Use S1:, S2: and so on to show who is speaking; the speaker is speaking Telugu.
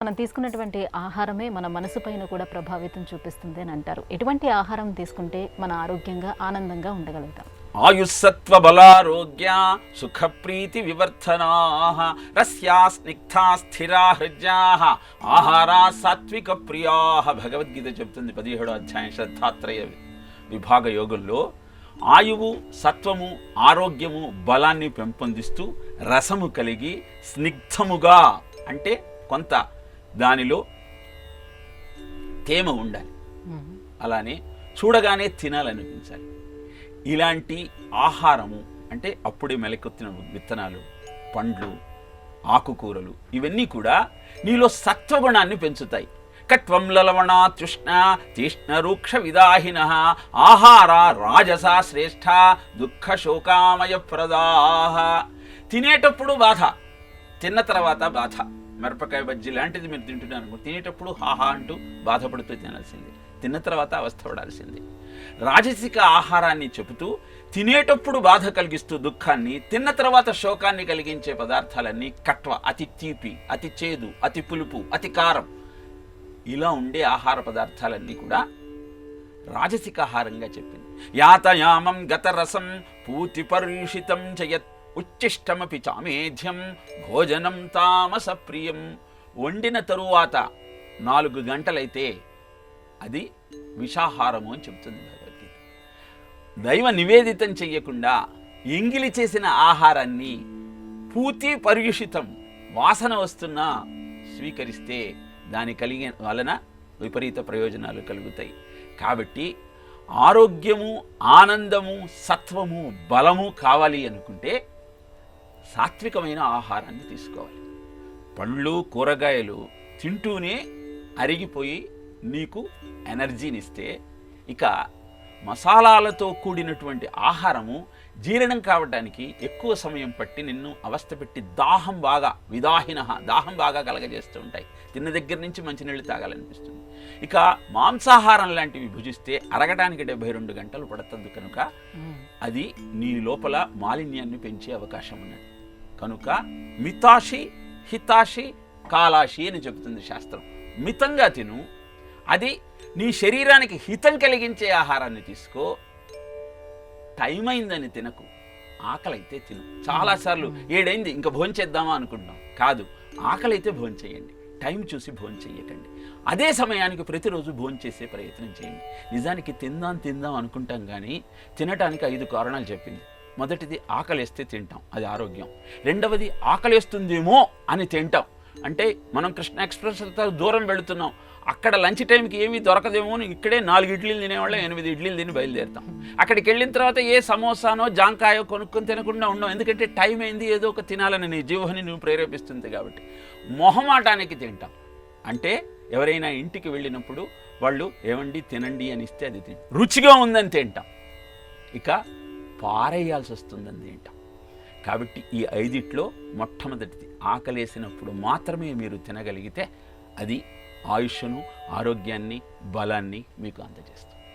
S1: మనం తీసుకున్నటువంటి ఆహారమే మన మనసు పైన కూడా ప్రభావితం చూపిస్తుంది అని అంటారు. ఎటువంటి ఆహారం తీసుకుంటే మన ఆరోగ్యంగా ఆనందంగా ఉండగలుగుతాం?
S2: ఆయుస్సత్వ బలారోగ్య సుఖప్రీతి వివర్ధనా రస్యా స్నిగ్ధా స్థిరా హృద్యా ఆహారా సాత్విక ప్రియా. భగవద్గీత చెబుతుంది 17వ అధ్యాయం శ్రద్ధాత్రయ విభాగ యోగంలో ఆయువు, సత్వము, ఆరోగ్యము, బలాన్ని పెంపొందిస్తూ రసము కలిగి స్నిగ్ధముగా అంటే కొంత దానిలో తేమ ఉండాలి, అలానే చూడగానే తినాలనిపించాలి. ఇలాంటి ఆహారము అంటే అప్పుడే మెలకొత్తిన విత్తనాలు, పండ్లు, ఆకుకూరలు ఇవన్నీ కూడా నీలో సత్వగుణాన్ని పెంచుతాయి. కట్వం లలవణా తృష్ణ తీష్ణ రూక్ష విదాహిన ఆహార రాజసా శ్రేష్ఠ దుఃఖ శోకామయ ప్రదాహ. తినేటప్పుడు బాధ, తిన్న తర్వాత బాధ. మిరపకాయ బజ్జీ లాంటిది మీరు తింటున్నారు, తినేటప్పుడు హాహా అంటూ బాధపడుతూ తినాల్సింది, తిన్న తర్వాత అవస్థపడాల్సింది. రాజసిక ఆహారాన్ని చెబుతూ తినేటప్పుడు బాధ కలిగిస్తూ దుఃఖాన్ని, తిన్న తర్వాత శోకాన్ని కలిగించే పదార్థాలన్నీ కట్వ, అతి తీపి, అతి చేదు, అతి పులుపు, అతి కారం, ఇలా ఉండే ఆహార పదార్థాలన్నీ కూడా రాజసిక ఆహారంగా చెప్పింది. యాతయామం గతరసం పూతి పర్యూషితం చయత్ ఉచ్చిష్టమపి చామేధ్యం భోజనం తామస ప్రియం. వండిన తరువాత 4 గంటలైతే అది విషాహారము అని చెప్తుంది భగవద్గీత. దైవ నివేదితం చెయ్యకుండా ఎంగిలి చేసిన ఆహారాన్ని పూతి పర్యూషితం వాసన వస్తున్నా స్వీకరిస్తే దాని కలిగిన వలన విపరీత ప్రయోజనాలు కలుగుతాయి. కాబట్టి ఆరోగ్యము, ఆనందము, సత్వము, బలము కావాలి అనుకుంటే సాత్వికమైన ఆహారాన్ని తీసుకోవాలి. పండ్లు, కూరగాయలు తింటూనే అరిగిపోయి నీకు ఎనర్జీనిస్తే, ఇక మసాలాలతో కూడినటువంటి ఆహారము జీర్ణం కావడానికి ఎక్కువ సమయం పట్టి నిన్ను అవస్థపెట్టి దాహం బాగా కలగజేస్తూ ఉంటాయి. తిన్న దగ్గర నుంచి మంచినీళ్ళు తాగాలనిపిస్తుంది. ఇక మాంసాహారం లాంటివి భుజిస్తే అరగడానికి 72 గంటలు పడుతుంది కనుక అది నీ లోపల మాలిన్యాన్ని పెంచే అవకాశం ఉన్నది. కనుక మితాషి హితాషి కాలాషి అని చెబుతుంది శాస్త్రం. మితంగా తిను, అది నీ శరీరానికి హితం కలిగించే ఆహారాన్ని తీసుకో. టైం అయిందని తినకు, ఆకలైతే తిను. చాలాసార్లు 7 అయింది ఇంకా భోంచేద్దామా అనుకుంటున్నాం, కాదు, ఆకలైతే భోంచేయండి, టైం చూసి భోంచేయకండి. అదే సమయానికి ప్రతిరోజు భోంచేసే ప్రయత్నం చేయండి. నిజానికి తిందాం అనుకుంటాం, కానీ తినటానికి 5 కారణాలు చెప్పింది. మొదటిది ఆకలేస్తే తింటాం, అది ఆరోగ్యం. రెండవది ఆకలేస్తుందేమో అని తింటాం, అంటే మనం కృష్ణ ఎక్స్ప్రెస్ దూరం వెళుతున్నాం, అక్కడ లంచ్ టైంకి ఏమీ దొరకదేమో అని ఇక్కడే 4 ఇడ్లీలు తినేవాళ్ళం 8 ఇడ్లీలు తిని బయలుదేరుతాం. అక్కడికి వెళ్ళిన తర్వాత ఏ సమోసానో జాంకాయో కొనుక్కొని తినకుండా ఉన్నాం, ఎందుకంటే టైం అయింది, ఏదో ఒక తినాలని నీ జీవని నువ్వు ప్రేరేపిస్తుంది కాబట్టి. మొహమాటానికి తింటాం, అంటే ఎవరైనా ఇంటికి వెళ్ళినప్పుడు వాళ్ళు ఏమండి తినండి అని ఇస్తే అది తింటాం. రుచిగా ఉందని తింటాం, ఇక పారేయాల్సి వస్తుందని తింటాం. కాబట్టి ఈ 5 మొట్టమొదటిది ఆకలేసినప్పుడు మాత్రమే మీరు తినగలిగితే అది ఆయుష్ను, ఆరోగ్యాన్ని, బలాన్ని మీకు అందజేస్తుంది.